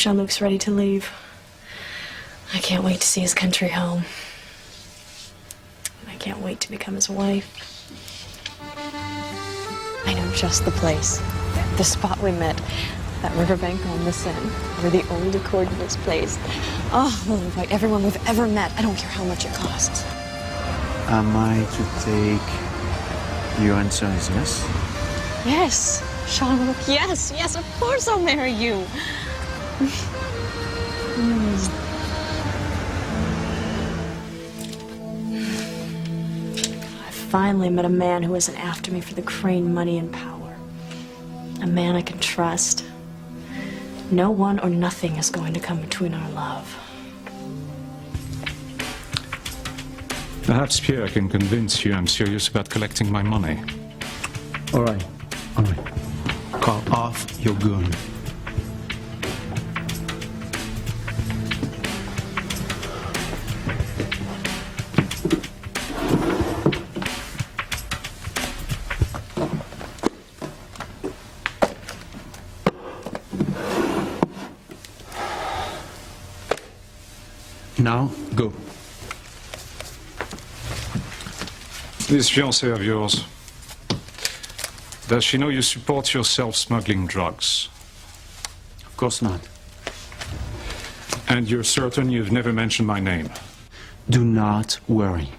Jean-Luc's ready to leave. I can't wait to see his country home. I can't wait to become his wife. I know just the place. The spot we met. That riverbank on the Seine, where the old accordion was placed. Oh, we'll invite everyone we've ever met. I don't care how much it costs. Am I to take your answer as yes? Yes, Jean-Luc, yes, yes, of course I'll marry you. I finally met a man who isn't after me for the Crane money and power. A man I can trust. No one or nothing is going to come between our love. Perhaps Pierre can convince you I'm serious about collecting my money. All right. Call off your gun. Now, go. This fiancée of yours, does she know you support yourself smuggling drugs? Of course not. And you're certain you've never mentioned my name? Do not worry.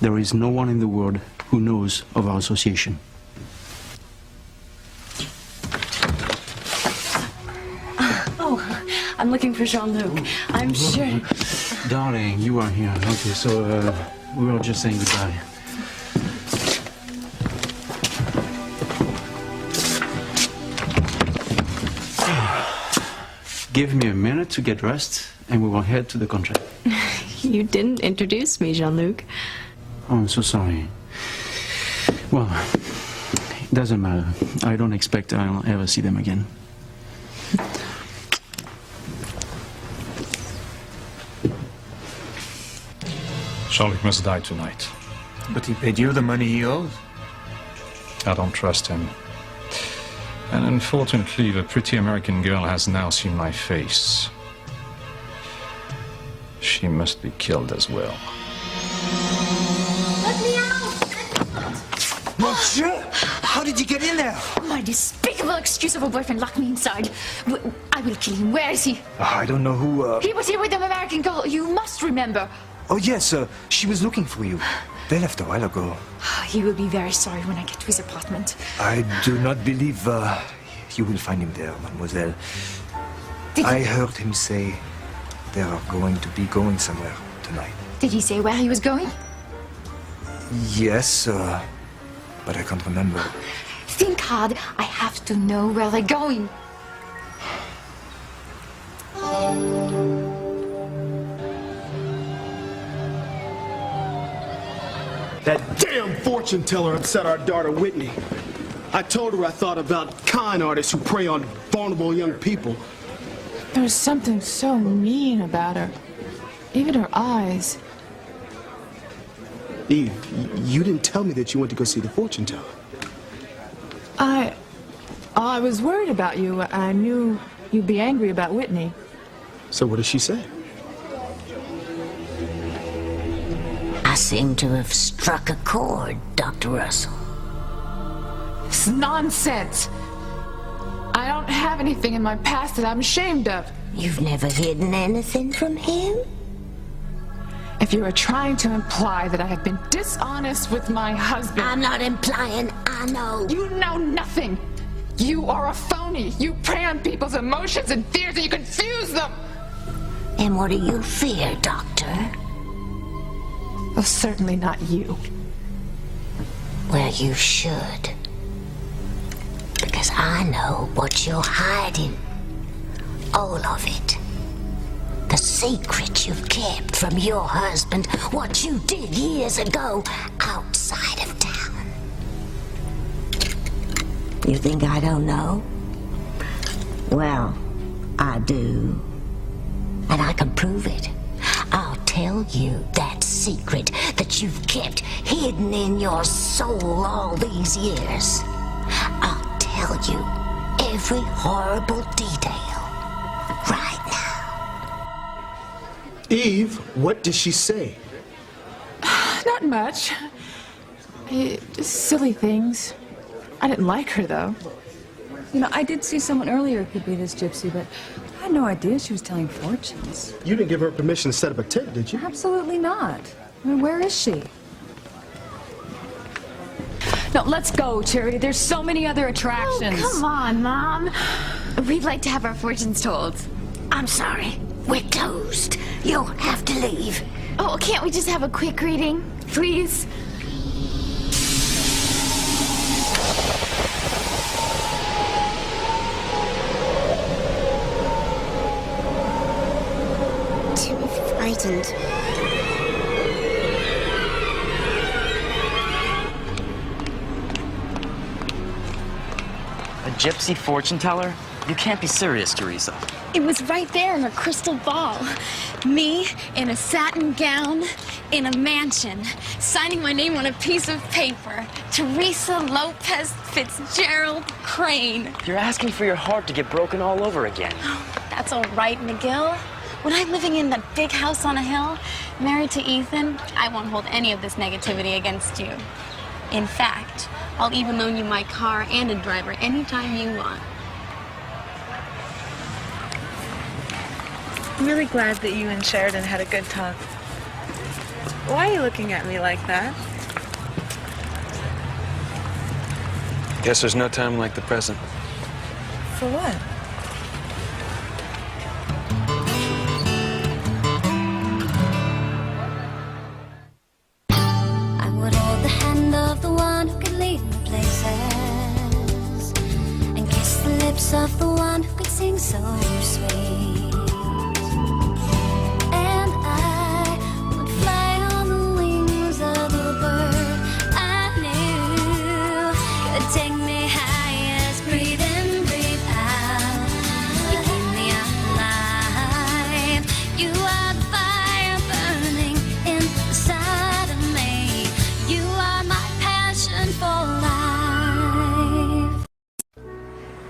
There is no one in the world who knows of our association. I'm looking for Jean-Luc. I'm sure. Darling, you are here. Okay, so we were just saying goodbye. Give me a minute to get dressed, and we will head to the contract. You didn't introduce me, Jean-Luc. Oh, I'm so sorry. Well, it doesn't matter. I don't expect I'll ever see them again. Jean-Luc must die tonight. But he paid you the money he owes. I don't trust him. And unfortunately, the pretty American girl has now seen my face. She must be killed as well. Let me out! Monsieur! How did you get in there? My despicable excuse of a boyfriend locked me inside. I will kill him. Where is he? I don't know who, He was here with an American girl. You must remember. Oh, yes, she was looking for you. They left a while ago. He will be very sorry when I get to his apartment. I do not believe you will find him there, mademoiselle. I heard him say they are going to be going somewhere tonight. Did he say where he was going? Yes, but I can't remember. Think hard. I have to know where they're going. That damn fortune teller upset our daughter Whitney. I told her I thought about con artists who prey on vulnerable young people. There's something so mean about her. Even her eyes. Eve, you didn't tell me that you went to go see the fortune teller. I was worried about you. I knew you'd be angry about Whitney. So what did she say? I seem to have struck a chord, Dr. Russell. It's nonsense. I don't have anything in my past that I'm ashamed of. You've never hidden anything from him? If you are trying to imply that I have been dishonest with my husband... I'm not implying, I know. You know nothing. You are a phony. You prey on people's emotions and fears and you confuse them. And what do you fear, Doctor? Well, certainly not you. Well, you should. Because I know what you're hiding. All of it. The secret you've kept from your husband. What you did years ago outside of town. You think I don't know? Well, I do. And I can prove it. I'll tell you that secret that you've kept hidden in your soul all these years. I'll tell you every horrible detail Eve, what did she say? Not much. Just silly things. I didn't like her, though. You know, I did see someone earlier who could be this gypsy, but I had no idea she was telling fortunes. You didn't give her permission to set up a tent, did you? Absolutely not. I mean, where is she? No, let's go, Charity. There's so many other attractions. Oh, come on, Mom. We'd like to have our fortunes told. I'm sorry. We're closed. You'll have to leave. Oh, can't we just have a quick reading, please? Too frightened. A gypsy fortune teller? You can't be serious, Teresa. It was right there in her crystal ball. Me in a satin gown, in a mansion, signing my name on a piece of paper. Teresa Lopez Fitzgerald Crane. You're asking for your heart to get broken all over again. That's all right, McGill. When I'm living in that big house on a hill, married to Ethan, I won't hold any of this negativity against you. In fact, I'll even loan you my car and a driver anytime you want. I'm really glad that you and Sheridan had a good talk. Why are you looking at me like that? Guess there's no time like the present. For what? I would hold the hand of the one who could lead me places and kiss the lips of the one who could sing so sweet.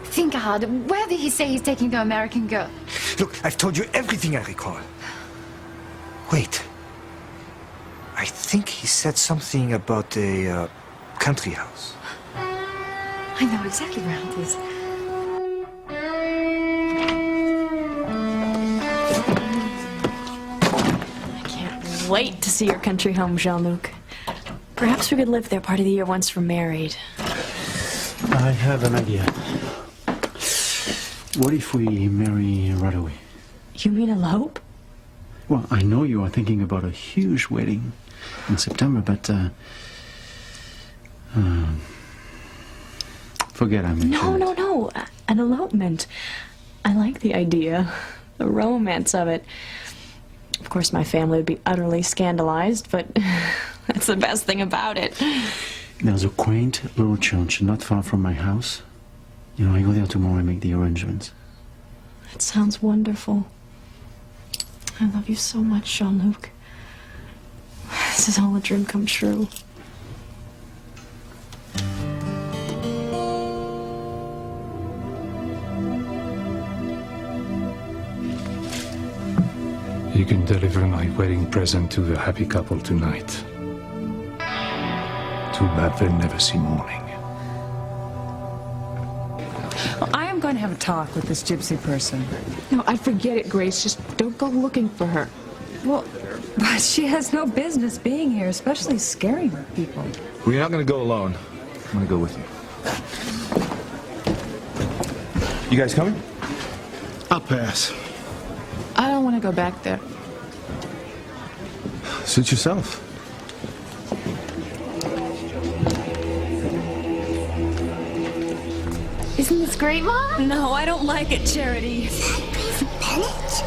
Think hard. Where did he say he's taking the American girl? Look, I've told you everything I recall. Wait. I think he said something about a country house. I know exactly where it is. I can't wait to see your country home, Jean-Luc. Perhaps we could live there part of the year once we're married. I have an idea. What if we marry right away? You mean elope? Well, I know you are thinking about a huge wedding in September, but forget I mentioned it. No. An elopement. I like the idea, the romance of it. Of course, my family would be utterly scandalized, but that's the best thing about it. There's a quaint little church not far from my house. You know, I go there tomorrow and make the arrangements. That sounds wonderful. I love you so much, Jean-Luc. This is all a dream come true. You can deliver my wedding present to the happy couple tonight. Too bad they'll never see morning. Well, I am going to have a talk with this gypsy person. No, I forget it, Grace. Just don't go looking for her. Well, but she has no business being here, especially scaring people. Well, you're not going to go alone. I'm going to go with you. You guys coming? I'll pass. I don't want to go back there. Suit yourself. Isn't this great, Mom? No, I don't like it, Charity. Bennett?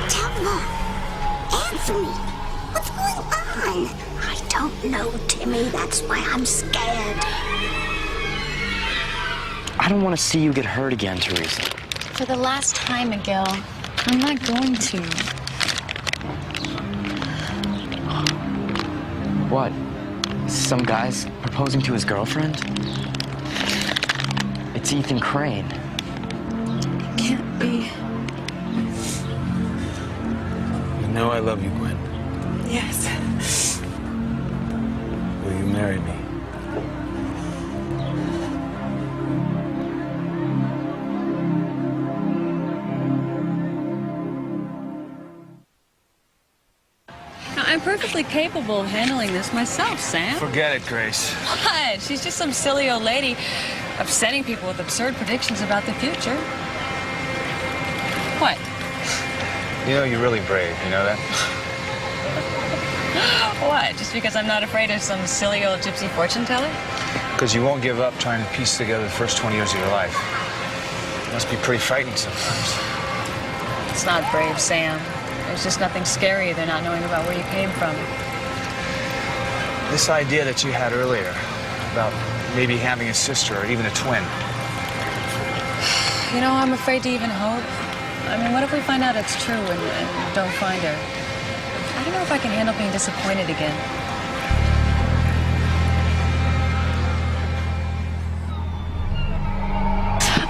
Thelma! Anthony! What's going on? I don't know, Timmy. That's why I'm scared. I don't want to see you get hurt again, Teresa. For the last time, McGill, I'm not going to. What? Some guy's proposing to his girlfriend? It's Ethan Crane. It can't be. know I love you, Gwen. Yes. Will you marry me? I'm perfectly capable of handling this myself, Sam. Forget it, Grace. What? She's just some silly old lady upsetting people with absurd predictions about the future. What? You know, you're really brave, you know that? What? Just because I'm not afraid of some silly old gypsy fortune teller? Because you won't give up trying to piece together the first 20 years of your life. It must be pretty frightening sometimes. It's not brave, Sam. There's just nothing scarier than not knowing about where you came from. This idea that you had earlier about maybe having a sister or even a twin. You know, I'm afraid to even hope. I mean, what if we find out it's true and don't find her? I don't know if I can handle being disappointed again.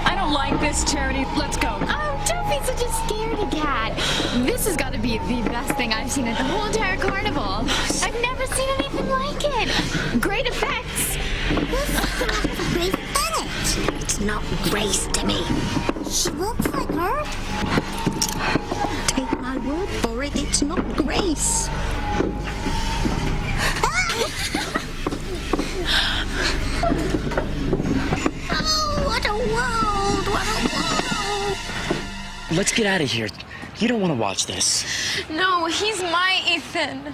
I don't like this, Charity. Let's go. Oh, don't be such a scaredy cat. This has got to be the best thing I've seen at the whole entire carnival. I've never seen anything like it. Great effects. Grace Bennett. It's not Grace to me. She looks like her. Take my word for it, it's not Grace. Oh, what a world! What a world! Let's get out of here. You don't want to watch this. No, he's my Ethan.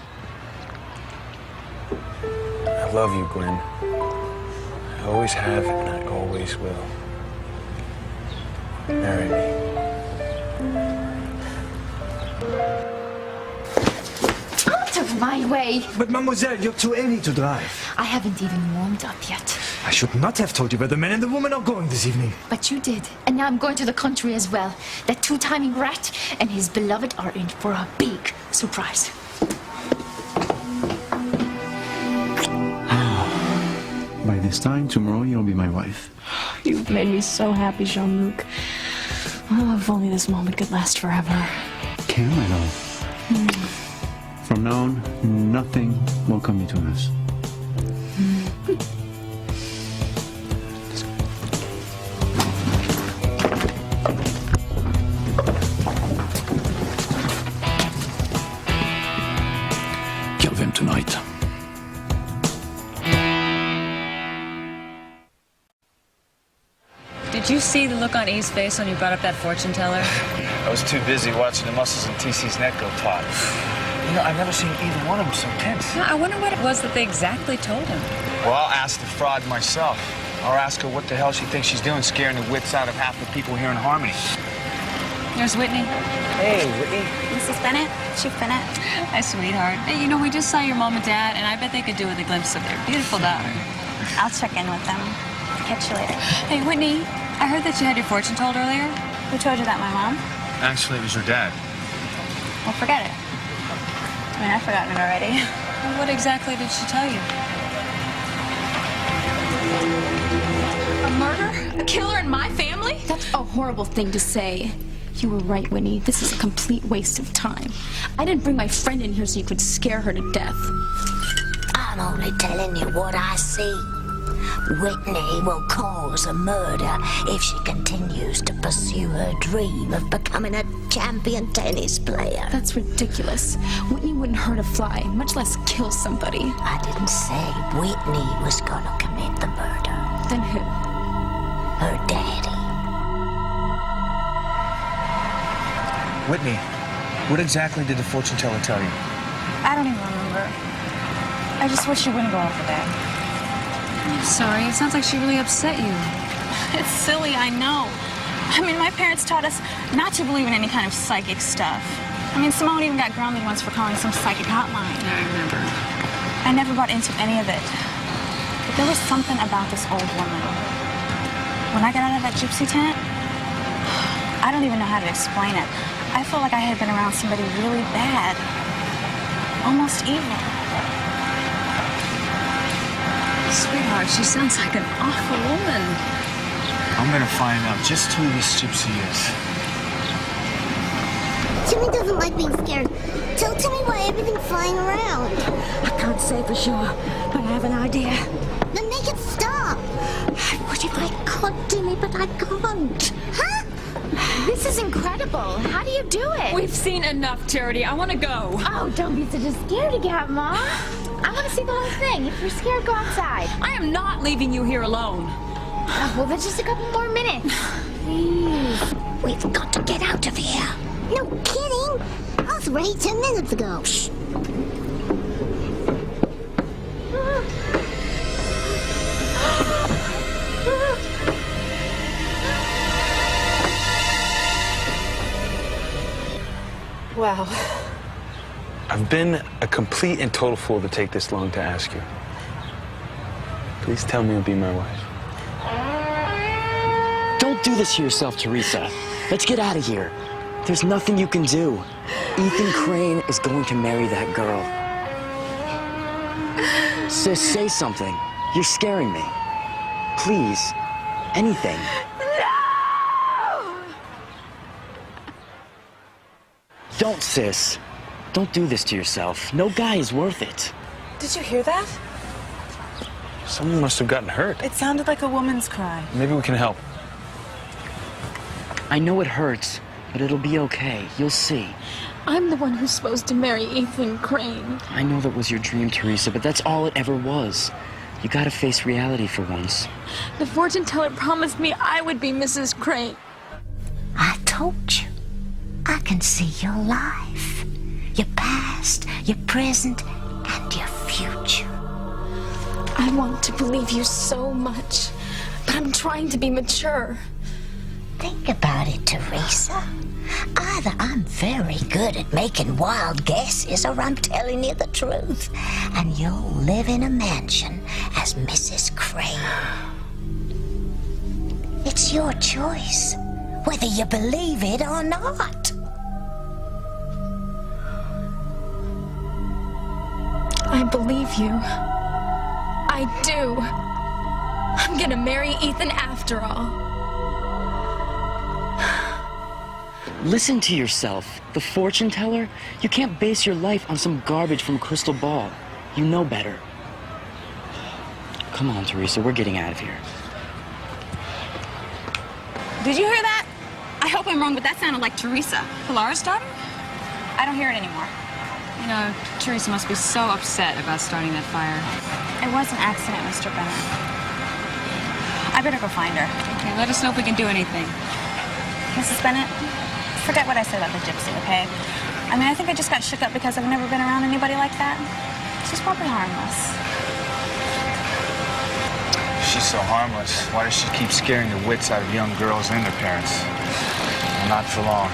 I love you, Gwen. I always have and I always will. Marry me. Out of my way. But mademoiselle, you're too early to drive. I haven't even warmed up yet. I should not have told you where the man and the woman are going this evening. But you did. And now I'm going to the country as well. That two-timing rat and his beloved are in for a big surprise. By this time tomorrow, you'll be my wife. You've made me so happy, Jean-Luc. Oh, if only this moment could last forever. Can I know? From now on, nothing will come between us. Kill them tonight. Did you see the look on Eve's face when you brought up that fortune teller? I was too busy watching the muscles in TC's neck go taut. You know, I've never seen either one of them so tense. No, I wonder what it was that they exactly told him. Well, I'll ask the fraud myself. Or ask her what the hell she thinks she's doing, scaring the wits out of half the people here in Harmony. There's Whitney. Hey, Whitney. Mrs. Bennett? Chief Bennett? Hi, sweetheart. Hey, you know, we just saw your mom and dad, and I bet they could do with a glimpse of their beautiful daughter. I'll check in with them. Catch you later. Hey, Whitney, I heard that you had your fortune told earlier. Who told you that, my mom? Actually, it was your dad. Well, forget it. I mean, I've forgotten it already. Well, what exactly did she tell you? A murder? A killer in my family? That's a horrible thing to say. You were right, Winnie. This is a complete waste of time. I didn't bring my friend in here so you could scare her to death. I'm only telling you what I see. Whitney will cause a murder if she continues to pursue her dream of becoming a champion tennis player. That's ridiculous. Whitney wouldn't hurt a fly, much less kill somebody. I didn't say Whitney was gonna commit the murder. Then who? Her daddy. Whitney, what exactly did the fortune teller tell you? I don't even remember. I just wish you wouldn't go out for that. I'm sorry. It sounds like she really upset you. It's silly, I know. I mean, my parents taught us not to believe in any kind of psychic stuff. I mean, Simone even got grounded once for calling some psychic hotline. I remember. I never bought into any of it. But there was something about this old woman. When I got out of that gypsy tent, I don't even know how to explain it. I felt like I had been around somebody really bad. Almost evil. Sweetheart, she sounds like an awful woman. I'm gonna find out just who this gypsy is. Timmy doesn't like being scared. Tell Timmy why everything's flying around. I can't say for sure, but I have an idea. Then make it stop. What if I could, Timmy, but I can't? Huh? This is incredible. How do you do it? We've seen enough, Charity. I want to go. Oh, don't be such a scaredy cat, Mom. I want to see the whole thing. If you're scared, go outside. I am not leaving you here alone. Oh, well, that's just a couple more minutes. Please. We've got to get out of here. No kidding. I was ready 10 minutes ago. Shh. Wow. I've been a complete and total fool to take this long to ask you. Please tell me you'll be my wife. Don't do this to yourself, Teresa. Let's get out of here. There's nothing you can do. Ethan Crane is going to marry that girl. Sis, say something. You're scaring me. Please. Anything. Don't, sis. Don't do this to yourself. No guy is worth it. Did you hear that? Someone must have gotten hurt. It sounded like a woman's cry. Maybe we can help. I know it hurts, but it'll be okay. You'll see. I'm the one who's supposed to marry Ethan Crane. I know that was your dream, Teresa, but that's all it ever was. You gotta face reality for once. The fortune teller promised me I would be Mrs. Crane. I told you. I can see your life. Your past, your present, and your future. I want to believe you so much, but I'm trying to be mature. Think about it, Teresa. Either I'm very good at making wild guesses or I'm telling you the truth. And you'll live in a mansion as Mrs. Crane. It's your choice, whether you believe it or not. I believe you. I do. I'm gonna marry Ethan after all. Listen to yourself. The fortune teller? You can't base your life on some garbage from Crystal Ball. You know better. Come on, Teresa, we're getting out of here. Did you hear that? I hope I'm wrong, but that sounded like Teresa. Pilara's daughter? I don't hear it anymore. You know, Teresa must be so upset about starting that fire. It was an accident, Mr. Bennett. I better go find her. Okay, let us know if we can do anything. Mrs. Bennett, forget what I said about the gypsy, okay? I mean, I think I just got shook up because I've never been around anybody like that. She's probably harmless. She's so harmless. Why does she keep scaring the wits out of young girls and their parents? Well, not for long.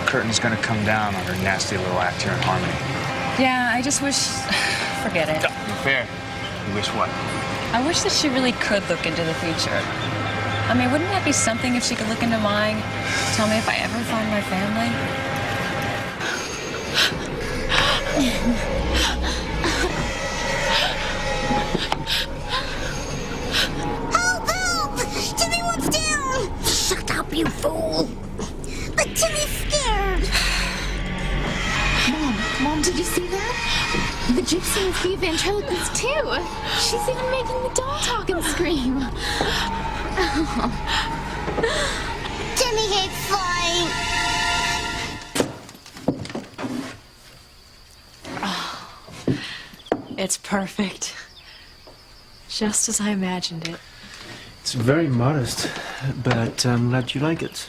Curtain's gonna come down on her nasty little act here in Harmony. Yeah, I just wish... Forget it. You're fair. You wish what? I wish that she really could look into the future. I mean, wouldn't that be something if she could look into mine? Tell me if I ever find my family? Help! Help! Timmy wants down! Shut up, you fool! But Timmy's scared. Mom, did you see that? The gypsy must be a ventriloquist too. She's even making the doll talk and scream. Timmy hates flying. It's perfect. Just as I imagined it. It's very modest, but I'm glad you like it.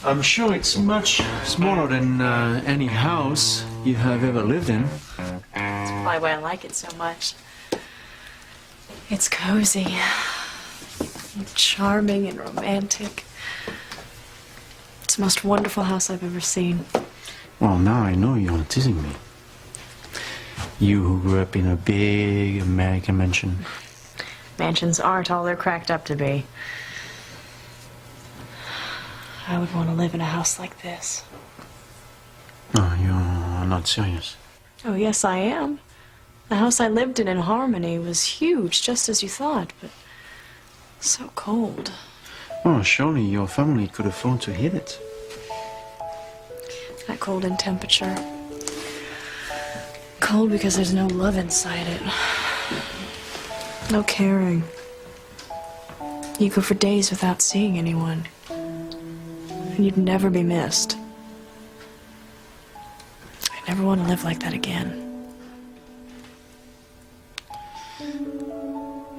I'm sure it's much smaller than any house you have ever lived in. That's probably why I like it so much. It's cozy, and charming, and romantic. It's the most wonderful house I've ever seen. Well, now I know you're teasing me. You who grew up in a big American mansion. Mansions aren't all they're cracked up to be. I would want to live in a house like this. No, you're not serious. Oh, yes, I am. The house I lived in Harmony was huge, just as you thought, but so cold. Oh, surely your family could afford to heat it. That cold in temperature. Cold because there's no love inside it. No caring. You go for days without seeing anyone. And you'd never be missed. I never want to live like that again.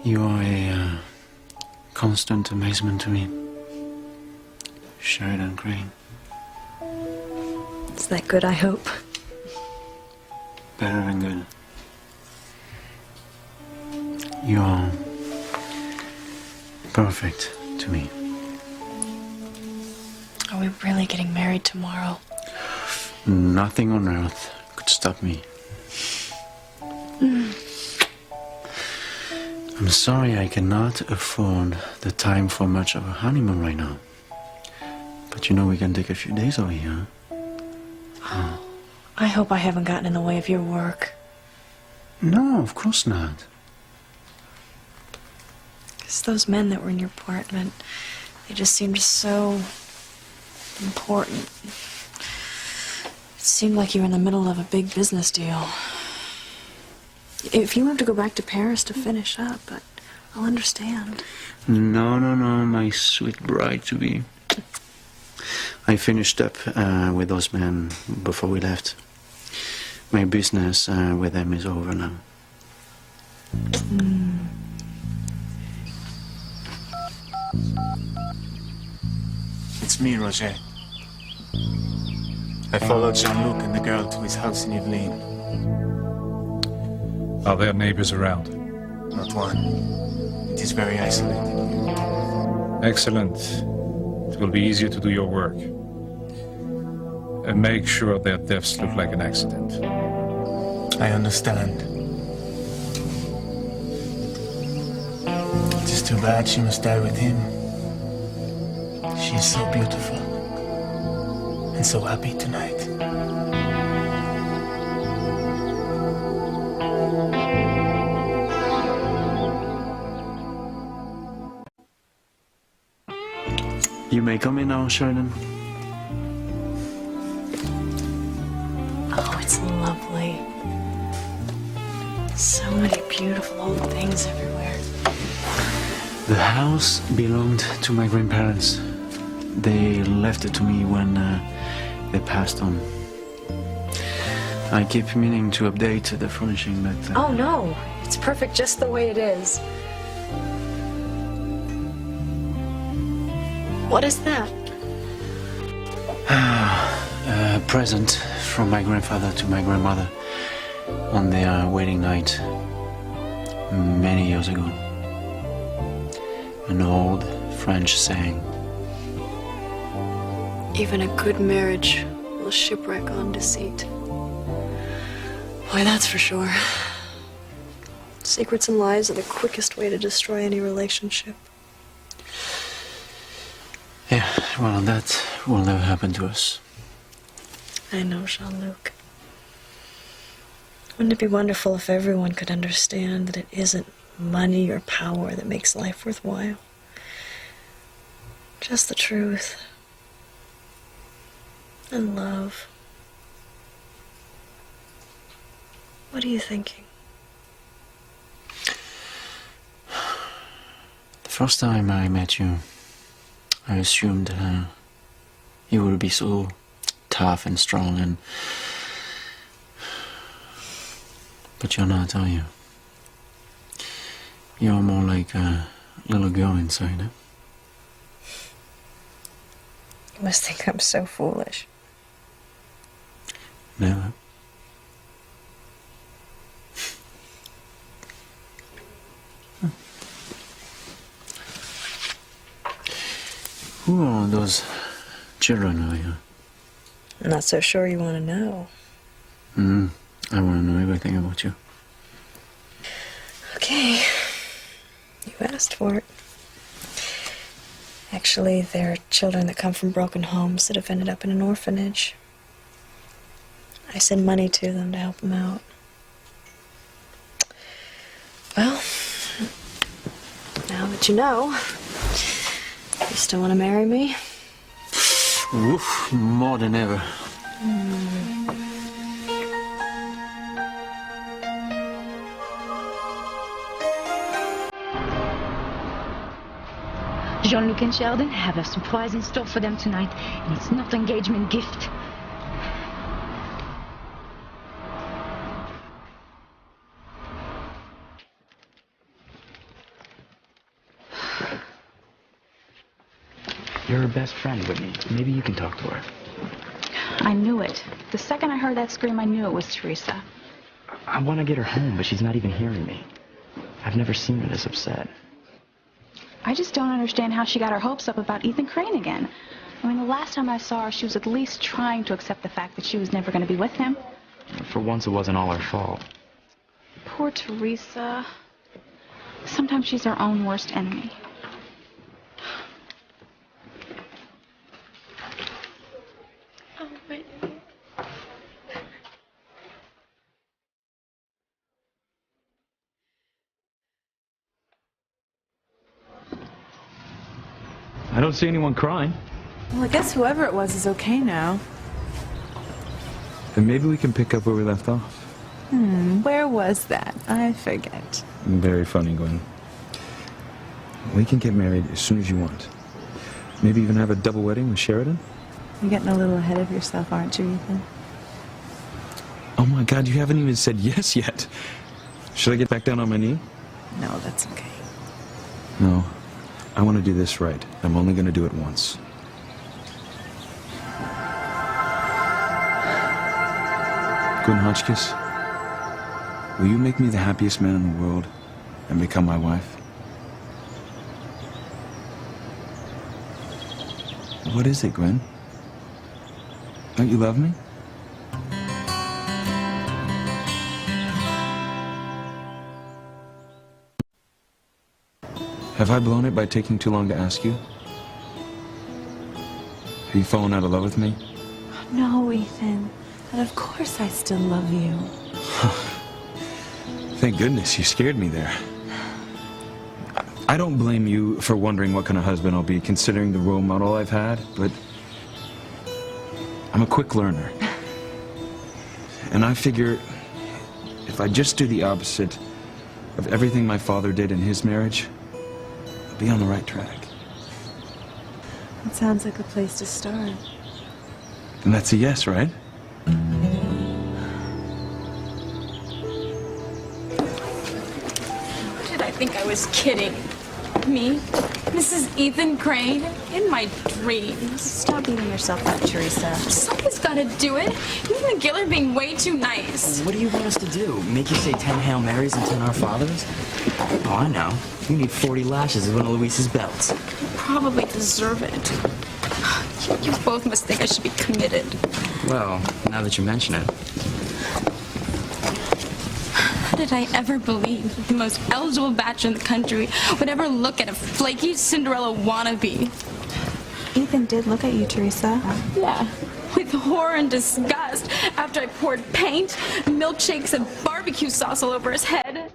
You are a constant amazement to me, Sheridan Crane. Is that good, I hope? Better than good. You are perfect to me. Are we really getting married tomorrow? Nothing on earth could stop me. I'm sorry I cannot afford the time for much of a honeymoon right now. But you know we can take a few days over here. I hope I haven't gotten in the way of your work. No, of course not. Because those men that were in your apartment, they just seemed so important. It seemed like you were in the middle of a big business deal. If you have to go back to Paris to finish up, I'll understand. No, my sweet bride-to-be. I finished up with those men before we left. My business with them is over now. It's me, Roger. I followed Jean-Luc and the girl to his house in Yvelines. Are there neighbors around? Not one. It is very isolated. Excellent. It will be easier to do your work. And make sure their deaths look like an accident. I understand. It is too bad she must die with him. She is so beautiful. And so happy tonight. You may come in now, Sheridan. Oh, it's lovely. So many beautiful old things everywhere. The house belonged to my grandparents. They left it to me when they passed on. I keep meaning to update the furnishing, but... Oh, no. It's perfect just the way it is. What is that? A present from my grandfather to my grandmother on their wedding night many years ago. An old French saying. Even a good marriage will shipwreck on deceit. Why, that's for sure. Secrets and lies are the quickest way to destroy any relationship. Yeah, well, that will never happen to us. I know, Jean-Luc. Wouldn't it be wonderful if everyone could understand that it isn't money or power that makes life worthwhile? Just the truth. And love. What are you thinking? The first time I met you, I assumed you would be so tough and strong, but you're not, are you? You're more like a little girl inside, huh? You must think I'm so foolish. Never. Who are those children of you? I'm not so sure you want to know. I want to know everything about you. Okay. You asked for it. Actually, they're children that come from broken homes that have ended up in an orphanage. I send money to them to help them out. Well, now that you know, you still want to marry me? Woof, more than ever. Jean-Luc and Sheldon have a surprise in store for them tonight, and it's not an engagement gift. You're her best friend, Whitney. Maybe you can talk to her. I knew it. The second I heard that scream, I knew it was Teresa. I want to get her home, but she's not even hearing me. I've never seen her this upset. I just don't understand how she got her hopes up about Ethan Crane again. I mean, the last time I saw her, she was at least trying to accept the fact that she was never going to be with him. For once, it wasn't all her fault. Poor Teresa. Sometimes she's her own worst enemy. Oh, Whitney. I don't see anyone crying. Well, I guess whoever it was is okay now. Then maybe we can pick up where we left off. Where was that? I forget. Very funny, Gwen. We can get married as soon as you want. Maybe even have a double wedding with Sheridan? You're getting a little ahead of yourself, aren't you, Ethan? Oh my God, you haven't even said yes yet. Should I get back down on my knee? No, that's okay. No. I want to do this right. I'm only going to do it once. Gwen Hotchkiss, will you make me the happiest man in the world and become my wife? What is it, Gwen? Don't you love me? Have I blown it by taking too long to ask you? Have you fallen out of love with me? No, Ethan. And of course I still love you. Thank goodness, you scared me there. I don't blame you for wondering what kind of husband I'll be, considering the role model I've had, but I'm a quick learner. And I figure if I just do the opposite of everything my father did in his marriage, I'll be on the right track. It sounds like a place to start. And that's a yes, right? Did I think I was kidding? Me? Mrs. Ethan Crane? In my dreams. Stop beating yourself up, Teresa. Someone's gotta do it. You and Gil are being way too nice. What do you want us to do? Make you say 10 Hail Marys and 10 Our Fathers? Oh, I know. You need 40 lashes as one of Luis's belts. You probably deserve it. You both must think I should be committed. Well, now that you mention it. How did I ever believe that the most eligible bachelor in the country would ever look at a flaky Cinderella wannabe? Ethan did look at you, Teresa. Yeah, with horror and disgust after I poured paint, milkshakes, and barbecue sauce all over his head.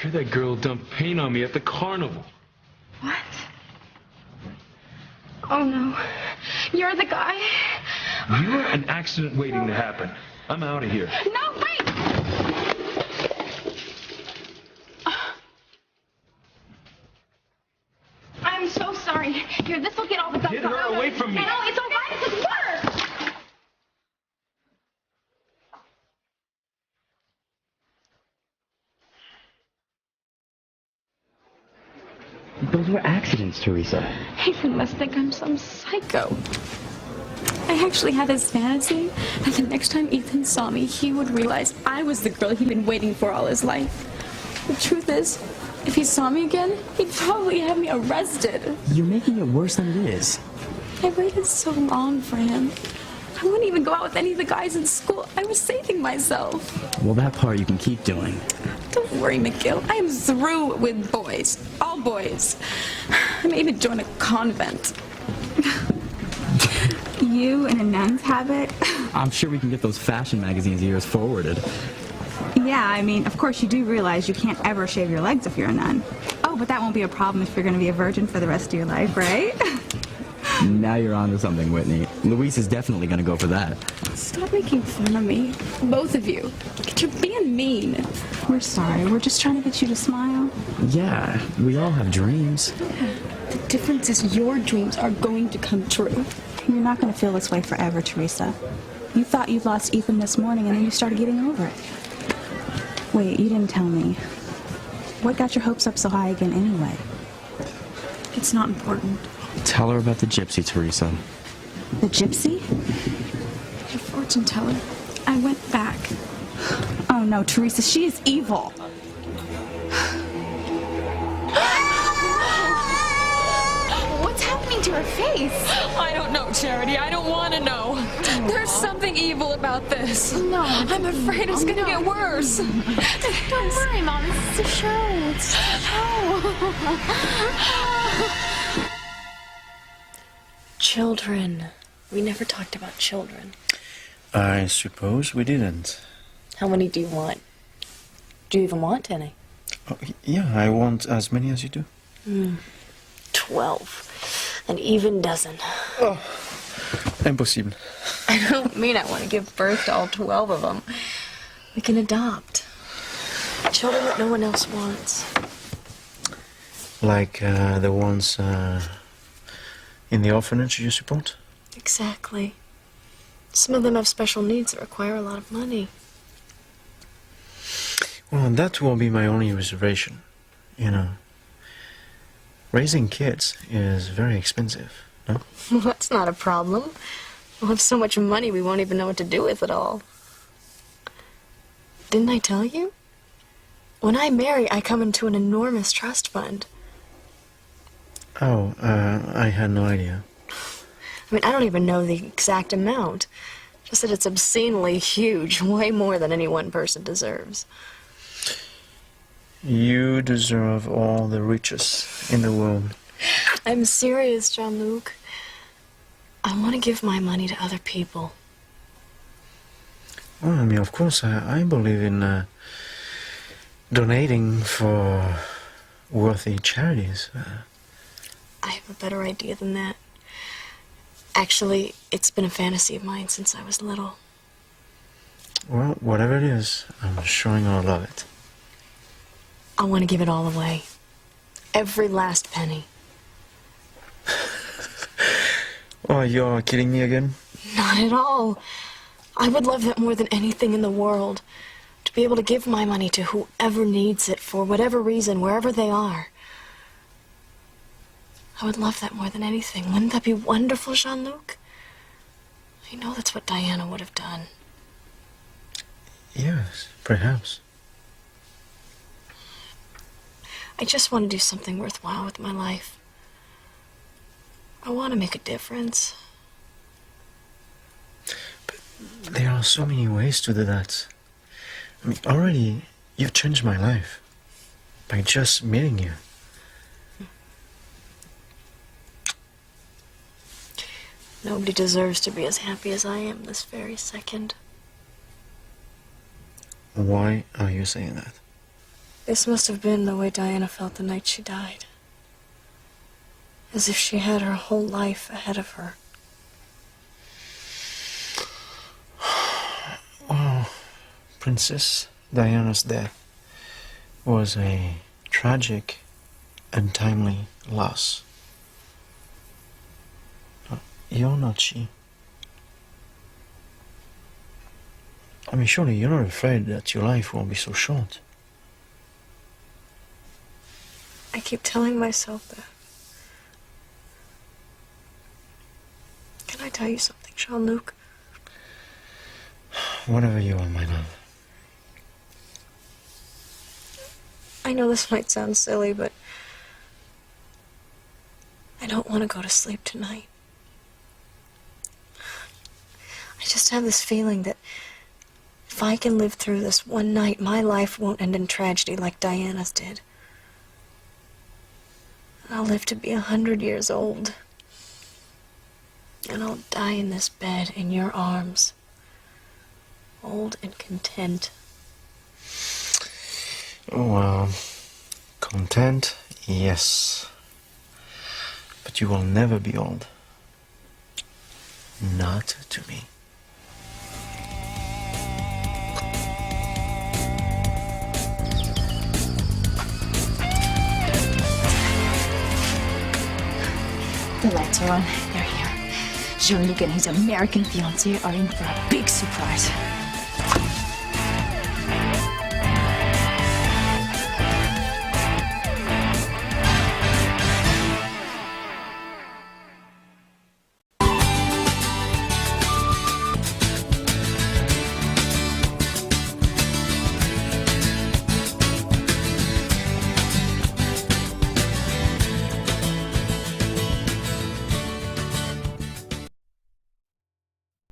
You're that girl who dumped paint on me at the carnival. What? Oh no, you're the guy? You're an accident waiting to happen. I'm out of here. No, wait! I'm so sorry. Here, this will get all the dust Get her out. away from me. No, it's all right. It's water. Those were accidents, Teresa. Ethan must think I'm some psycho. I actually had this fantasy that the next time Ethan saw me, he would realize I was the girl he'd been waiting for all his life. The truth is, if he saw me again, he'd probably have me arrested. You're making it worse than it is. I waited so long for him. I wouldn't even go out with any of the guys in school. I was saving myself. Well, that part you can keep doing. Don't worry, McGill. I am through with boys. All boys. I may even join a convent. You in a nun's habit? I'm sure we can get those fashion magazines of yours forwarded. Yeah, I mean, of course you do realize you can't ever shave your legs if you're a nun. Oh, but that won't be a problem if you're going to be a virgin for the rest of your life, right? Now you're onto something, Whitney. Luis is definitely going to go for that. Stop making fun of me. Both of you. You're being mean. We're sorry. We're just trying to get you to smile. Yeah, we all have dreams. The difference is your dreams are going to come true. You're not going to feel this way forever, Teresa. You thought you'd lost Ethan this morning, and then you started getting over it. Wait, you didn't tell me. What got your hopes up so high again anyway? It's not important. Tell her about the gypsy, Teresa. The gypsy? Your fortune teller. I went back. Oh no, Teresa, she is evil. What's happening to her face? I don't know, Charity. I don't want to know. There's something evil about this. No. I'm afraid it's going to get worse. Don't worry, Mom. This is a show. It's a show. Children. We never talked about children. I suppose we didn't. How many do you want? Do you even want any? Oh, yeah, I want as many as you do. 12. An even dozen. Oh, impossible. I don't mean I want to give birth to all 12 of them. We can adopt. Children that no one else wants. Like the ones in the orphanage you support? Exactly. Some of them have special needs that require a lot of money. Well, that will be my only reservation. You know, raising kids is very expensive, no? Well, that's not a problem. We'll have so much money we won't even know what to do with it all. Didn't I tell you? When I marry, I come into an enormous trust fund. Oh, I had no idea. I mean, I don't even know the exact amount. Just that it's obscenely huge, way more than any one person deserves. You deserve all the riches in the world. I'm serious, Jean-Luc. I want to give my money to other people. Well, I mean, of course, I believe in donating for worthy charities. I have a better idea than that. Actually, it's been a fantasy of mine since I was little. Well, whatever it is, I'm sure you're gonna love it. I want to give it all away. Every last penny. Oh, you're kidding me again? Not at all. I would love that more than anything in the world. To be able to give my money to whoever needs it for whatever reason, wherever they are. I would love that more than anything. Wouldn't that be wonderful, Jean-Luc? I know that's what Diana would have done. Yes, perhaps. I just want to do something worthwhile with my life. I want to make a difference. But there are so many ways to do that. I mean, already, you've changed my life by just meeting you. Nobody deserves to be as happy as I am this very second. Why are you saying that? This must have been the way Diana felt the night she died. As if she had her whole life ahead of her. Well, Princess Diana's death was a tragic and timely loss. You're not she. I mean, surely you're not afraid that your life will be so short. I keep telling myself that. Can I tell you something, Jean-Luc? Whatever you want, my love. I know this might sound silly, but I don't want to go to sleep tonight. I just have this feeling that if I can live through this one night, my life won't end in tragedy like Diana's did. I'll live to be 100 years old. And I'll die in this bed in your arms, old and content. Well, content, yes. But you will never be old. Not to me. The lights are on. They're here. Jean-Luc and his American fiancée are in for a big surprise.